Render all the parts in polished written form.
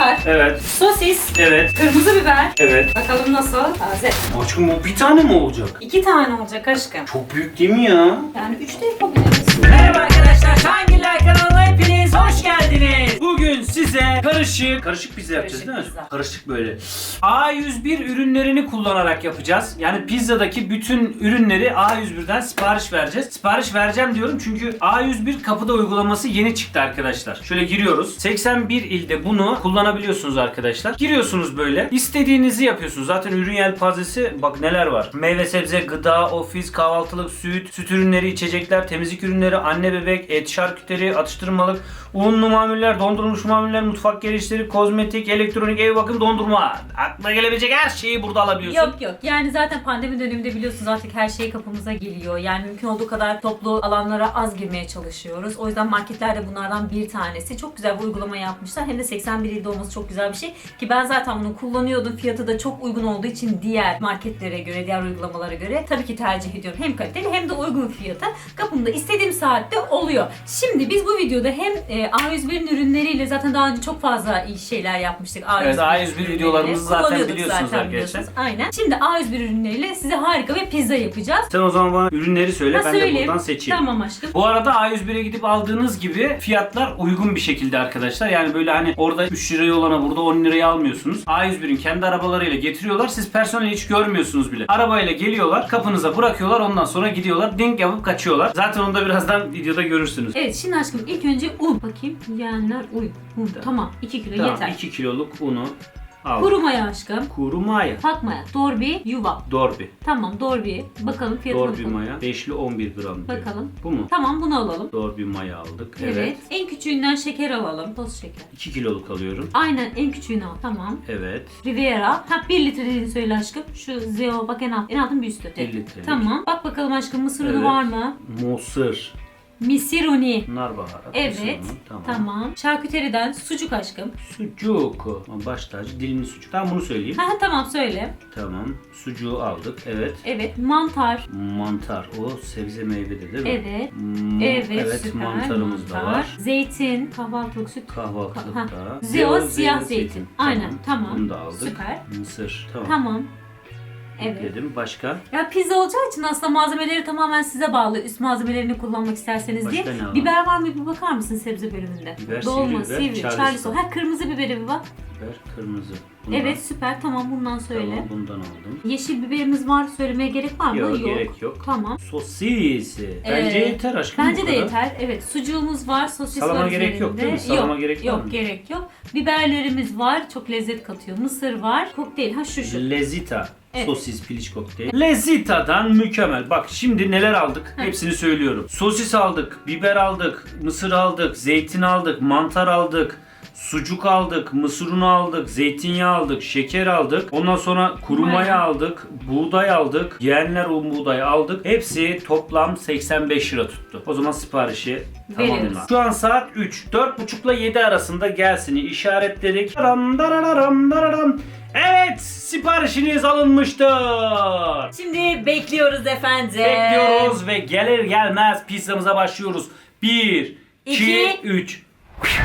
mantar. Evet. Sosis. Evet. Kırmızı biber. Evet. Bakalım nasıl? Taze. Aşkım o bir tane mi olacak? 2 tane olacak aşkım. Çok büyük değil mi ya? Yani 3 de yapabiliriz. Merhaba arkadaşlar, Şahangiller kanalına hepiniz hoş geldiniz. Bugün size karışık pizza yapacağız değil mi? pizza. Karışık böyle. A101 ürünlerini kullanarak yapacağız. Yani pizzadaki bütün ürünleri A101'den sipariş vereceğiz. Sipariş vereceğim diyorum çünkü A101 kapıda uygulaması yeni çıktı arkadaşlar. Şöyle giriyoruz. 81 ilde bunu kullanabiliyorsunuz arkadaşlar. Giriyorsunuz böyle. İstediğinizi yapıyorsunuz. Zaten ürün yelpazesi bak neler var. Meyve, sebze, gıda, ofis, kahvaltılık, süt ürünleri, içecekler, temizlik ürünleri, anne bebek, et, şarküteri, atıştırmalık, unlu mamuller, dondurulmuş mamuller, mutfak gereçleri, kozmetik, elektronik, ev bakım, dondurma. Aklına gelebilecek her şeyi burada alabiliyorsun. Yok. Yani zaten pandemi döneminde biliyorsunuz artık her şey kapımıza geliyor. Yani mümkün olduğu kadar toplu alanlara az girmeye çalışıyoruz. O yüzden marketlerde bunlardan bir tanesi. Çok güzel bir uygulama yapmışlar. Hem de 81 ilde olması çok güzel bir şey. Ki ben zaten bunu kullanıyordum. Fiyatı da çok uygun olduğu için diğer marketlere göre, diğer uygulamalara göre tabii ki tercih ediyorum. Hem kaliteli hem de uygun fiyata. Kapımda istediğim saatte oluyor. Şimdi biz bu videoda hem A101'in ürünleriyle zaten daha önce çok fazla iyi şeyler yapmıştık. Evet, A101 videolarımızı zaten kullanıyorduk biliyorsunuz arkadaşlar. biliyorsunuz. Aynen. Şimdi A101 ürünleriyle size harika bir pizza yapacağız. Sen o zaman bana ürünleri söyle, ben de buradan seçeyim. Tamam aşkım. Bu arada A101'e gidip aldığınız gibi fiyatlar uygun bir şekilde arkadaşlar. Yani böyle hani orada 3 liraya olana burada 10 liraya almıyorsunuz. A101'in kendi arabalarıyla getiriyorlar. Siz personeli hiç görmüyorsunuz bile. Arabayla geliyorlar, kapınıza bırakıyorlar, ondan sonra gidiyorlar. Dink yapıp kaçıyorlar. Zaten onu da birazdan videoda görürsünüz. Evet şimdi aşkım ilk önce un. Bakayım yiyenler un. Tamam 2 kilo Tamam, yeter. 2 kiloluk unu aldım. Kuru maya aşkım. Kuru maya. Pak maya. Dorbi yuva. Dorbi. Tamam Dorbi. Bakalım fiyatına Dorbi bakalım. maya. 5'li 11 gram diyor. Bakalım. Bu mu? Tamam bunu alalım. Dorbi maya aldık. Evet. Evet. En küçüğünden şeker alalım. Toz şeker. 2 kiloluk alıyorum. Aynen en küçüğünü al. Tamam. Evet. Riviera. Ha 1 litre dediğini söyle aşkım. Şu Zeo bak en altın bir üstü. 1 litrelik. Tamam. Bak bakalım aşkım mısır unu Evet. var mı? Mısır. Misir uni. Nar baharat. Evet. mısır unu, Tamam. Şarküteriden sucuk aşkım. Sucuk. Baş tacı dilimli sucuk. Tamam bunu söyleyeyim. Ha tamam söyle. Tamam. Sucuğu aldık. Evet. Evet. Mantar. Mantar. O sebze meyvede değil mi? Evet. Evet. Evet, süper. Mantarımız da var. Zeytin, kahvaltılık süt. Kahvaltılıkta. Zeo siyah zeytin. Aynen, tamam. Bunu da aldık. Süper. Mısır. Tamam. Tamam. Evet. Dedim. Başka? Ya pizza olacağı için aslında malzemeleri tamamen size bağlı. Üst malzemelerini kullanmak isterseniz Başka diye. ne alalım? Biber var mı bir bakar mısın sebze bölümünde? Biber, Dolma, sivri biber, sivri, Charleston. charleston. Ha kırmızı biberi bir bak. Biber kırmızı. Bundan. Evet süper tamam bundan söyle. Tamam bundan aldım. Yeşil biberimiz var söylemeye gerek var mı? Yok, gerek yok. Tamam. Sosisi. Bence yeter aşkım. Bence bu de kadar. yeter. Evet sucuğumuz var, sosis Salama var gerek yok değil mi? üzerinde. Salama gerek var Yok mı? gerek yok. Biberlerimiz var. Çok lezzet katıyor. Mısır var. Kokteyl. Ha şu. Lezita. Evet. Sosis piliç kokteyl. Lezita'dan mükemmel. Bak şimdi neler aldık? Hepsini söylüyorum. Sosis aldık, biber aldık, mısır aldık, zeytin aldık, mantar aldık. Sucuk aldık, mısır unu aldık, zeytinyağı aldık, şeker aldık. Ondan sonra kuru maya aldık, buğday aldık, yeğenler un buğdayı aldık. Hepsi toplam 85 lira tuttu. O zaman siparişi tamamla. Veriyoruz. Şu an saat 3. 4.30 ile 7 arasında gelsini işaretledik. Daram, dararam, dararam. Evet, siparişiniz alınmıştır. Şimdi bekliyoruz efendim. Bekliyoruz ve gelir gelmez pizzamıza başlıyoruz. 1, 2, İki. 3.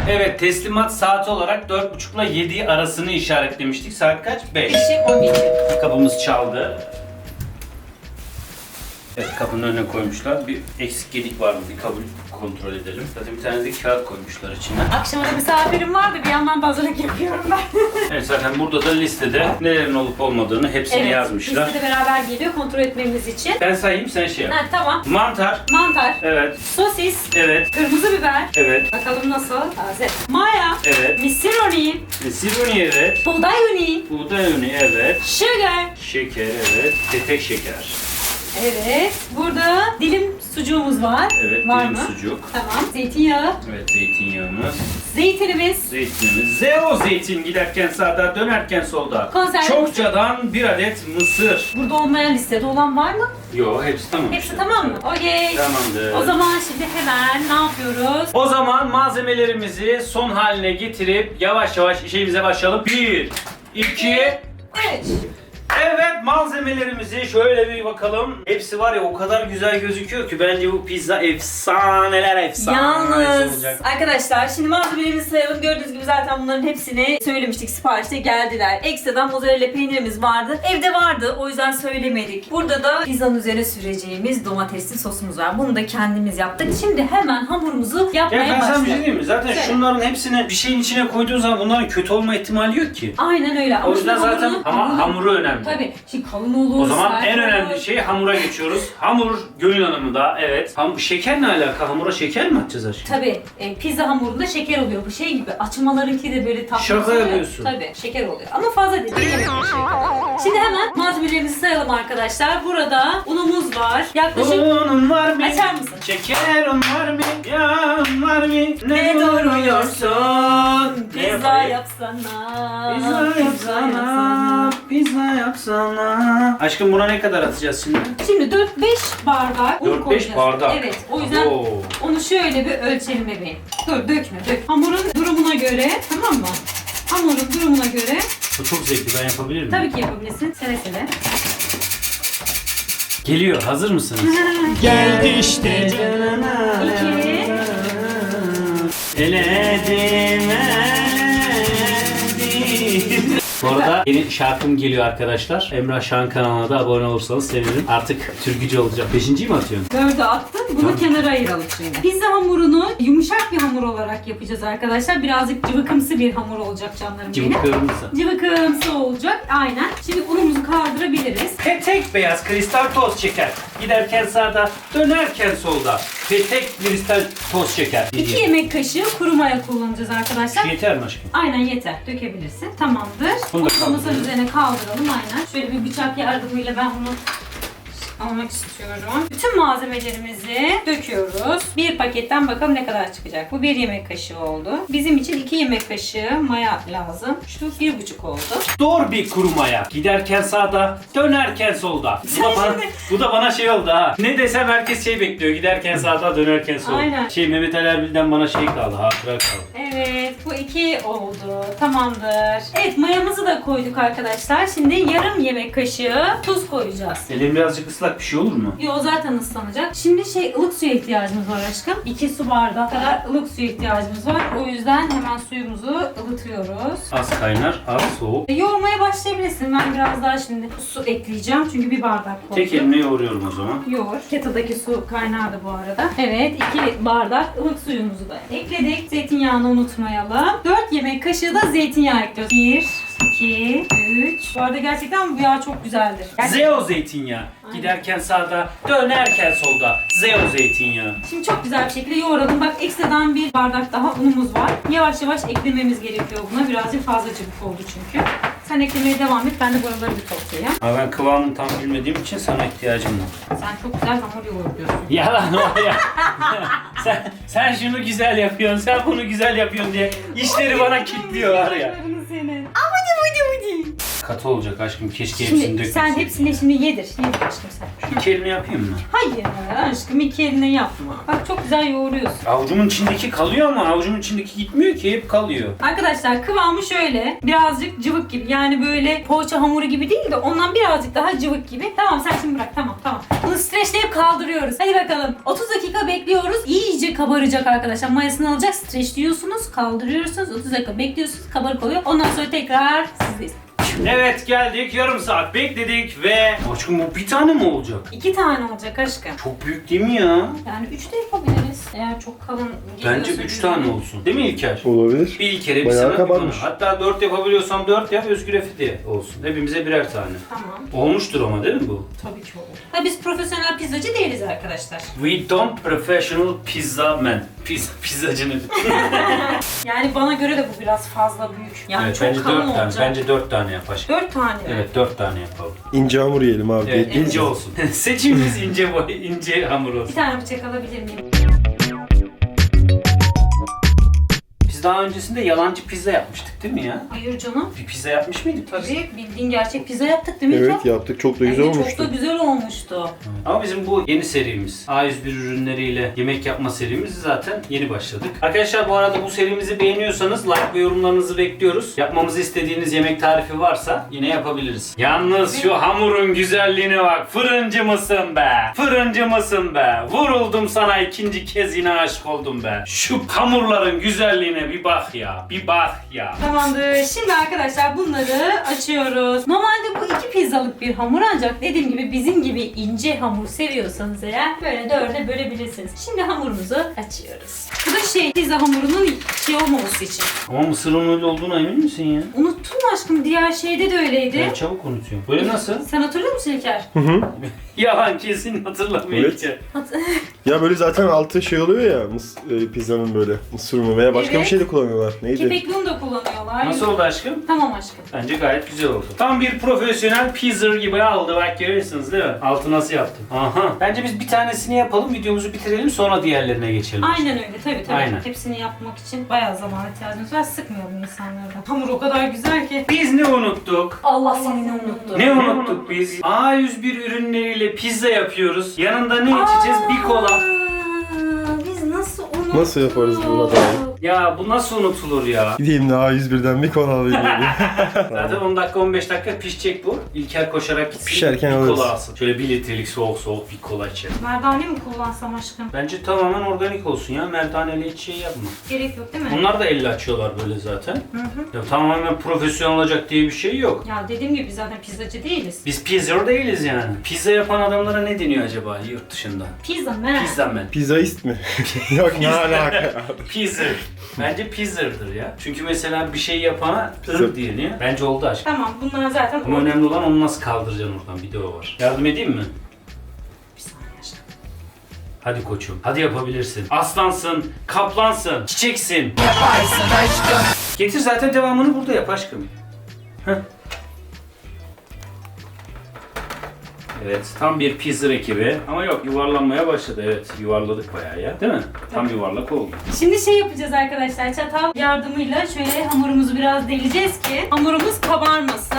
Evet, teslimat saati olarak 4.30 ile 7 arasını işaretlemiştik. Saat kaç? 5. 5'i 12. Kapımız çaldı. Evet, kapının önüne koymuşlar. Bir eksik gedik vardı, bir kabul kontrol edelim. Zaten bir tane de kağıt koymuşlar içine. Akşama da misafirim vardı bir yandan da hazırlık yapıyorum ben. Evet, zaten burada da listede nelerin olup olmadığını hepsini yazmışlar. listede beraber geliyor kontrol etmemiz için. Ben sayayım, sen şey yap. Ha tamam. Mantar. Mantar. Evet. Sosis. Evet. Kırmızı biber. Evet. Bakalım nasıl? Taze. Maya. Evet. Misir uni. Siruni evet. Buğday uni. Buğday unu evet. Sugar. Şeker evet. Tepek şeker. Evet. Burada dilim sucuğumuz var. Evet. Var dilim mı? sucuk. Tamam. Zeytinyağı. Evet, zeytinyağımız. Zeytinimiz. Zeytinimiz. Zeo zeytin, giderken sağda, dönerken solda. Konserve Çokçadan bir adet mısır. Burada olmayan listede olan var mı? Yo, hepsi tamam. Hepsi işte. tamam mı? Okey. Tamamdır. O zaman şimdi hemen ne yapıyoruz? O zaman malzemelerimizi son haline getirip yavaş yavaş işimize başlayalım. 1, 2, 3. evet malzemelerimizi şöyle bir bakalım. Hepsi var ya o kadar güzel gözüküyor ki bence bu pizza efsaneler Yalnız olacak. arkadaşlar şimdi malzemelerimizi sayalım. Gördüğünüz gibi zaten bunların hepsini söylemiştik. Siparişte geldiler. Ekstradan mozzarella peynirimiz vardı. Evde vardı. O yüzden söylemedik. Burada da pizzanın üzerine süreceğimiz domatesli sosumuz var. Bunu da kendimiz yaptık. Şimdi hemen hamurumuzu Ya yapmaya ben sana bir şey başlayalım. diyeyim mi? Zaten Söyle. şunların hepsini bir şeyin içine koyduğun zaman bunların kötü olma ihtimali yok ki. Aynen öyle. O yüzden şimdi zaten ama hamuru önemli. Tabii. Şimdi kalın olur. O zaman sert en olur. önemli şey hamura geçiyoruz. Hamur Gönül Hanım'da evet. Şeker ne alaka? Hamura şeker mi atacağız aşkım? Tabii pizza hamurunda şeker oluyor. Bu şey gibi açmalarınki de böyle tatlı. Şaka oluyor. yapıyorsun. Tabii şeker oluyor. Ama fazla değil. Yemek kaşığı kadar. Şimdi hemen malzemelerimizi sayalım arkadaşlar. Burada unumuz var. Yaklaşık Unun var mı? Açar mısın? Şeker un var mı? Yağın var mı? Ne duruyorsun? Ne Pizza yapayım? yapsana. Pizza yapsana. Pizza yapsana. Aşkım buna ne kadar atacağız şimdi? Şimdi 4-5 bardak un 4-5 koyacağız. bardak. Evet. O yüzden Oo. onu şöyle bir ölçelim bebeğim. Dur dökme dök. Hamurun durumuna göre tamam mı? Hamurun durumuna göre Bu çok zevkli, ben yapabilir miyim? tabii ki yapabilirsin. Seve seve. Geliyor, hazır mısınız? Geldi işte. 2 Eledim. Bu arada yeni şarkım geliyor arkadaşlar. Emrah Şahan kanalına da abone olursanız sevinirim. Artık türkücü olacak. 5.'yi mi atıyorsun? 4'e attın. Bunu Tamam. kenara ayıralım şimdi. Pizza hamurunu yumuşak bir hamur olarak yapacağız arkadaşlar. Birazcık cıvıkımsı bir hamur olacak canlarım benim. Cıvıklarımızı. Cıvıkımsı olacak. Aynen. Şimdi unumuzu kaldırabiliriz. Tek beyaz kristal toz şeker. Giderken sağda, dönerken solda. Tek kristal toz şeker. 2 yemek kaşığı kuru maya kullanacağız arkadaşlar. Yeter mi aşkım? Aynen yeter. Dökebilirsin. Tamamdır. Bunu da Onu masanın kaldıralım. üzerine kaldıralım. Aynen. Şöyle bir bıçak yardımıyla ben bunu almak istiyorum. Bütün malzemelerimizi döküyoruz. Bir paketten bakalım ne kadar çıkacak. Bu 1 yemek kaşığı oldu. Bizim için 2 yemek kaşığı maya lazım. Şu 1,5 oldu. Doğru bir kuru maya. Giderken sağda, dönerken solda. Bu da bana şey oldu ha. Ne desem herkes şey bekliyor. Giderken sağda, dönerken solda. Aynen. Mehmet Ali Erbil'den bana şey kaldı, hatıra kaldı. Evet, bu 2 oldu. Tamamdır. Evet, mayamızı da koyduk arkadaşlar. Şimdi yarım yemek kaşığı tuz koyacağız. Elim birazcık ıslak, bir şey olur mu? Yo zaten ıslanacak. Şimdi ılık suya ihtiyacımız var aşkım. 2 su bardağı kadar ılık suya ihtiyacımız var. O yüzden hemen suyumuzu ılıtıyoruz. Az kaynar, az soğuk. Yoğurmaya başlayabilirsin. Ben biraz daha şimdi su ekleyeceğim. Çünkü bir bardak koydum. Tek elimle yoğuruyorum o zaman. Yoğur. Kettle'daki su kaynardı bu arada. Evet 2 bardak ılık suyumuzu da ekledik. Zeytinyağını unutmayalım. 4 yemek kaşığı da zeytinyağı ekliyoruz. 1, 2, 3. Bu arada gerçekten bu yağ çok güzeldir. Zeo zeytinyağı. Giderken sağda, dönerken solda. Zeo zeytinyağı. Şimdi çok güzel bir şekilde yoğuralım. Bak ekstradan bir bardak daha unumuz var. Yavaş yavaş eklememiz gerekiyor buna. Birazcık fazla cıvık oldu çünkü. Sen eklemeye devam et. Ben de buraları bir toplayayım. Ama ben kıvamını tam bilmediğim için sana ihtiyacım var. Sen çok güzel hamur yoğuruyorsun. Yalan var ya. sen şunu güzel yapıyorsun, sen bunu güzel yapıyorsun diye işleri bana kilitliyor var ya. Senin. Katı olacak aşkım, keşke hepsini Şimdi dökmesin. sen hepsini şimdi yedir. Yedir aşkım sen. İki elini yapayım mı? Hayır aşkım 2 eline yapma. Bak çok güzel yoğuruyorsun. Avucumun içindeki kalıyor ama avucumun içindeki gitmiyor ki, hep kalıyor. Arkadaşlar kıvamı şöyle. Birazcık cıvık gibi. Yani böyle poğaça hamuru gibi değil de ondan birazcık daha cıvık gibi. Tamam sen şimdi bırak. Tamam. Bunu streçleyip kaldırıyoruz. Hadi bakalım. 30 dakika bekliyoruz. İyice kabaracak arkadaşlar. Mayasını alacak. Streçliyorsunuz. Kaldırıyorsunuz. 30 dakika bekliyorsunuz. Kabarık oluyor. Ondan sonra tekrar sizdeyiz. Evet geldik, yarım saat bekledik ve... Aşkım bu bir tane mi olacak? 2 tane olacak aşkım. Çok büyük değil mi ya? Yani 3 de yapabiliriz. Eğer çok kalın Bence geliyorsa 3 tane olsun. Değil mi İlker? Olabilir. Bir İlker'e bir Bayağı sana bir bana. kabarmış. Hatta 4 yapabiliyorsam 4 yap, Özgür Efe de olsun. Hepimize birer tane. Tamam. Olmuştur ama değil mi bu? Tabii ki olur. Ha, biz profesyonel pizzacı değiliz arkadaşlar. We don't professional pizza man. Pizzacı nedir? Yani bana göre de bu biraz fazla büyük. Yani Evet, çok bence kalın 4 tane. olacak. Bence 4 tane yap aşkım. 4 tane. Evet 4 tane yapalım. İnce hamur yiyelim abi. Evet Değil ince mi? olsun. Seçimimiz ince hamur Bir olsun. tane bıçak alabilir miyim? biz daha öncesinde yalancı pizza yapmıştık değil mi ya? Hayır canım. Bir pizza yapmış mıydık? Tabii bildiğin gerçek pizza yaptık değil mi Evet İlker? yaptık. Çok da güzel Evet, olmuştu. çok da güzel olmuştu. Ama bizim bu yeni serimiz A101 ürünleriyle yemek yapma serimiz zaten yeni başladık. Arkadaşlar bu arada bu serimizi beğeniyorsanız like ve yorumlarınızı bekliyoruz. Yapmamızı istediğiniz yemek tarifi varsa yine yapabiliriz. Yalnız şu hamurun güzelliğine bak. Fırıncı mısın be? Fırıncı mısın be? Vuruldum sana ikinci kez yine aşık oldum be. Şu hamurların güzelliğine bir bak ya. Bir bak ya. Tamamdır. Şimdi arkadaşlar bunları açıyoruz. Normalde bu 2 pizzalık bir hamur ancak dediğim gibi bizim gibi ince hamur seviyorsanız eğer böyle 4'e bölebilirsiniz. Şimdi hamurumuzu açıyoruz. Bu da pizza hamurunun olmaması için. Ama mısır unuyla olduğuna emin misin ya? Unuttun mu aşkım? Diğer şeyde de öyleydi. Ben çabuk unutuyorum. Böyle nasıl? Sen hatırlıyor musun İlker? Yalan kesin hatırlamıyorum. Evet. Ya böyle zaten altı oluyor ya pizzanın böyle mısır unu veya başka Evet. bir şey de kullanıyorlar. Neydi? Kepekli un da kullanıyorlar. Nasıl oldu aşkım? Tamam aşkım. Bence gayet güzel oldu. Tam bir profesyonel pizza gibi aldı. Bak görüyorsunuz değil mi? Altı nasıl yaptım? Aha. Bence biz bir tanesini yapalım, videomuzu bitirelim sonra diğerlerine geçelim. Aynen öyle tabii. Aynen. Hepsini yapmak için bayağı zaman ihtiyacımız var. Sıkmayalım insanlardan. Hamur o kadar güzel ki. Biz ne unuttuk? Allah seni unuttu. Ne unuttuk biz? A101 ürünleriyle pizza yapıyoruz. Yanında ne içeceğiz? Bir kola. Biz nasıl unuttuk? Nasıl yaparız bunu da? Ya bu nasıl unutulur ya? Gideyim de A101'den bir kola alayım. Zaten 10 dakika 15 dakika pişecek bu. İlker koşarak gitsin. Pişerken bir alırız. kola alsın. Şöyle 1 litrelik soğuk bir kola içelim. Merdane mi kullansam aşkım? Bence tamamen organik olsun ya. Merdaneli hiç şey yapma. Gerek yok değil mi? Onlar da elle açıyorlar böyle zaten. Hı. Ya tamamen profesyonel olacak diye bir şey yok. Ya dediğim gibi biz zaten pizzacı değiliz. Biz pizza değiliz yani. Pizza yapan adamlara ne deniyor acaba yurt dışında? Pizza man. Pizza man. Pizzaist mi? Yok ne alaka. Pizza. Bence pizza'dır ya. Çünkü mesela bir şey yapana Pizza. ır deniyor. Bence oldu aşk. Tamam bunlar zaten Ama önemli olan onu nasıl kaldıracaksın oradan. Bir de o var. Yardım edeyim mi? Bir saniye aşkım. Hadi koçum. Hadi yapabilirsin. Aslansın, kaplansın, çiçeksin. Getir zaten devamını burada yap aşkım. Heh. Evet, tam bir pizza ekibi. Ama yok, yuvarlanmaya başladı. Evet, yuvarladık bayağı ya. Değil mi? Tam yuvarlak oldu. Şimdi yapacağız arkadaşlar. Çatal yardımıyla şöyle hamurumuzu biraz deleceğiz ki hamurumuz kabarmasın.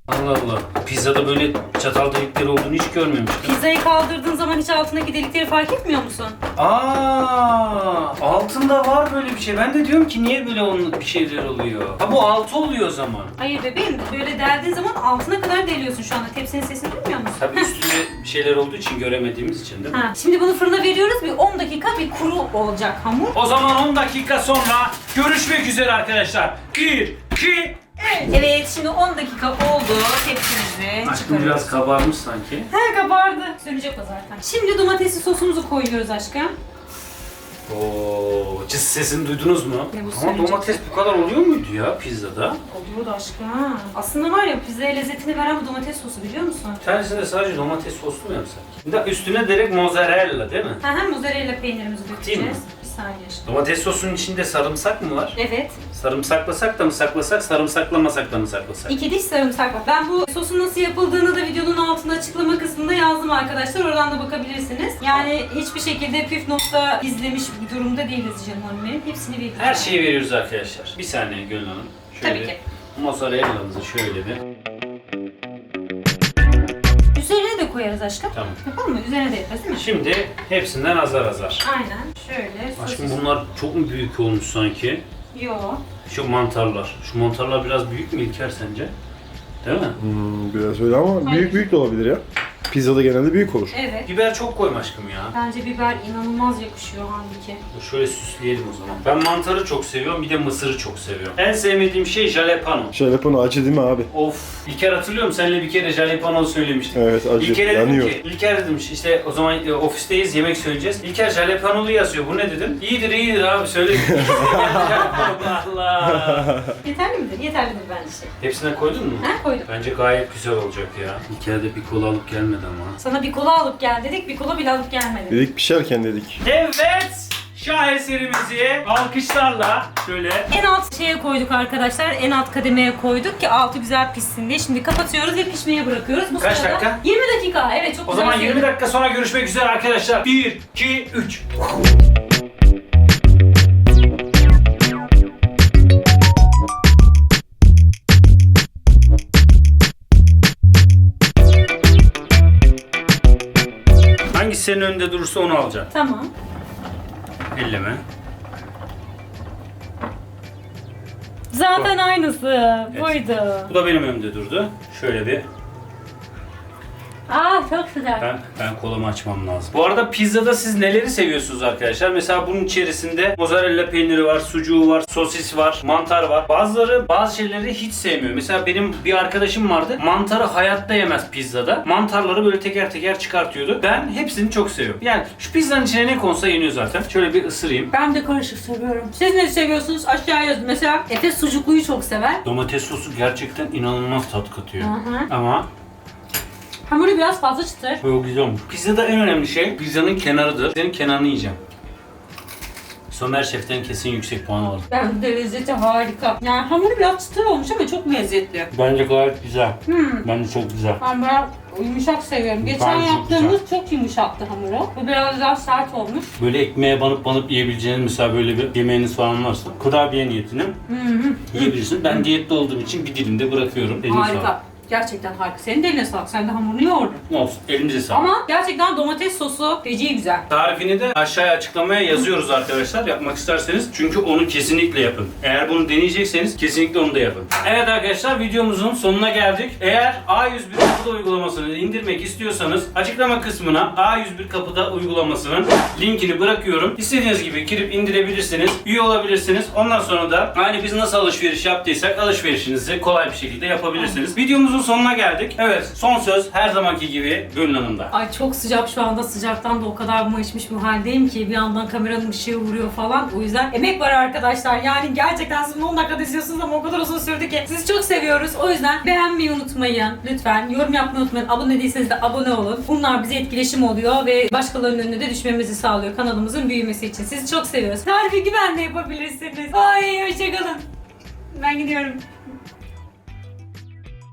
Allah Allah. Pizzada böyle çatal delikleri olduğunu hiç görmemiştim. Pizzayı kaldırdığın zaman hiç altındaki delikleri fark etmiyor musun? Altında var böyle bir şey. Ben de diyorum ki niye böyle onun bir şeyler oluyor? Ha bu altı oluyor o zaman. Hayır bebeğim, böyle deldiğin zaman altına kadar deliyorsun şu anda. Tepsinin sesini duymuyor musun? Tabii üstünde bir şeyler olduğu için göremediğimiz için değil mi? Ha, şimdi bunu fırına veriyoruz. Bir 10 dakika bir kuru olacak hamur. O zaman 10 dakika sonra görüşmek üzere arkadaşlar. 1, 2, Evet, şimdi 10 dakika oldu. Tepsimizi Aşkım çıkarıyoruz. biraz kabarmış sanki. He, kabardı. Sönecek o zaten. Şimdi domatesli sosumuzu koyuyoruz aşkım. Oo, cız sesini duydunuz mu? Ne bu Ama söyleyecek? domates bu kadar oluyor muydu ya pizzada? Oluyordu aşkım. Ha. Aslında var ya pizzaya lezzetini veren bu domates sosu biliyor musun? Bir tanesinde sadece domates soslu mu yapsak? Bir de üstüne direkt mozzarella değil mi? Ha, mozzarella peynirimizi Değil mi? dökeceğiz. Bir saniye aşkım. Domates sosunun içinde sarımsak mı var? Evet. Sarımsaklasak da mı saklasak, sarımsaklamasak da mı saklasak? 2 diş sarımsak var. Ben bu sosun nasıl yapıldığını da videonun altında açıklama kısmında yazdım arkadaşlar. Oradan da bakabilirsiniz. Yani hiçbir şekilde püf nokta izlemiş bir durumda değiliz canım hanım benim. Hepsini bildim. Her şeyi veriyoruz arkadaşlar. Bir saniye Gönül Hanım. Şöyle Tabii ki. mozzarella'mızı şöyle bir. Üzerine de koyarız aşkım. Tamam. Yapalım mı? Üzerine de yaparız değil mi? Şimdi hepsinden azar azar. Aynen. Şöyle. Aşkım sosis- bunlar çok mu büyük olmuş sanki? Yo. Şu mantarlar. Şu mantarlar biraz büyük mü İlker sence? Değil mi? Biraz öyle ama Hayır. büyük de olabilir ya. Pizzada genelde büyük olur. Evet. Biber çok koyma aşkım ya. Bence biber inanılmaz yakışıyor halbuki. Dur şöyle süsleyelim o zaman. Ben mantarı çok seviyorum, bir de mısırı çok seviyorum. En sevmediğim şey jalapeno. Jalapeno acı değil mi abi? Of. İlker hatırlıyor musun? Seninle bir kere jalapeno söylemiştik. Evet acı. İlker'e dedim Yanıyor. ki, İlker dedim işte o zaman ofisteyiz yemek söyleyeceğiz. İlker jalapenolu yazıyor. Bu ne dedim? İyidir abi söyle. Allah Allah. Yeterli midir? Yeterlidir bence şey. Hepsine koydun mu? Ha, koydum. Bence gayet güzel olacak ya. İlker de bir kola alıp gelmedi ama. Sana bir kola alıp gel dedik, bir kola bile alıp gelmedi. Dedik pişerken dedik. Evet. Şaheserimizi alkışlarla şöyle En alt şeye koyduk arkadaşlar, en alt kademeye koyduk ki altı güzel pişsin diye. Şimdi kapatıyoruz ve pişmeye bırakıyoruz. Bu Kaç sırada dakika? 20 dakika, evet çok o güzel. zaman 20 söyledin. dakika sonra görüşmek üzere arkadaşlar. 1, 2, 3. senin önünde durursa onu alacaksın. Tamam. Elleme. Zaten aynısı. Evet. Buydu. Bu da benim önümde durdu. Şöyle bir Çok sıcak. ben kolamı açmam lazım. Bu arada pizzada siz neleri seviyorsunuz arkadaşlar? Mesela bunun içerisinde mozzarella peyniri var, sucuğu var, sosis var, mantar var. Bazıları bazı şeyleri hiç sevmiyor. Mesela benim bir arkadaşım vardı. Mantarı hayatta yemez pizzada. Mantarları böyle teker teker çıkartıyordu. Ben hepsini çok seviyorum. Yani şu pizzanın içine ne konsa yeniyor zaten. Şöyle bir ısırayım. Ben de karışık seviyorum. Siz ne seviyorsunuz? Aşağıya yazın. Mesela Efe sucukluyu çok sever. Domates sosu gerçekten inanılmaz tat katıyor. Hı hı. Ama Hamuru biraz fazla çıtır. çok güzel olmuş. Pizzada en önemli şey pizzanın kenarıdır. Pizzanın kenarını yiyeceğim. Somer Şef'ten kesin yüksek puan alır. Ben de lezzeti harika. Yani hamuru biraz çıtır olmuş ama çok lezzetli. Bence gayet güzel. Bence çok güzel. Ben biraz yumuşak seviyorum. Geçen Bence çok yaptığımız çok yumuşaktı hamuru. Bu biraz daha sert olmuş. Böyle ekmeğe banıp yiyebileceğiniz mesela böyle bir yemeğiniz falan varsa kurabiye niyetine yiyebilirsin. Ben diyette olduğum için bir dilimde bırakıyorum. Eline Harika. Gerçekten harika. Senin de eline sağlık. Sen de hamurunu yoğurdun. sağlık. Olsun. Elinize sağlık. Ama gerçekten domates sosu feci güzel. Tarifini de aşağıya açıklamaya yazıyoruz arkadaşlar yapmak isterseniz. Çünkü onu kesinlikle yapın. Eğer bunu deneyecekseniz kesinlikle onu da yapın. Evet arkadaşlar videomuzun sonuna geldik. Eğer A101 Kapıda uygulamasını indirmek istiyorsanız açıklama kısmına A101 Kapıda uygulamasının linkini bırakıyorum. İstediğiniz gibi girip indirebilirsiniz. Üye olabilirsiniz. Ondan sonra da aynı biz nasıl alışveriş yaptıysak alışverişinizi kolay bir şekilde yapabilirsiniz. Videomuzun sonuna geldik. Evet son söz her zamanki gibi Gönül Hanım'da. Ay çok sıcak şu anda. Sıcaktan da o kadar mayışmış bir haldeyim ki bir yandan kameranın ışığı vuruyor falan. O yüzden emek var arkadaşlar. Yani gerçekten siz 10 dakikada izliyorsunuz ama o kadar uzun sürdü ki. Sizi çok seviyoruz. O yüzden beğenmeyi unutmayın. Lütfen yorum yapmayı unutmayın. Abone değilseniz de abone olun. Bunlar bize etkileşim oluyor ve başkalarının önüne de düşmemizi sağlıyor. Kanalımızın büyümesi için. Sizi çok seviyoruz. Tarifi güvenle yapabilirsiniz. Ay hoşçakalın. Ben gidiyorum.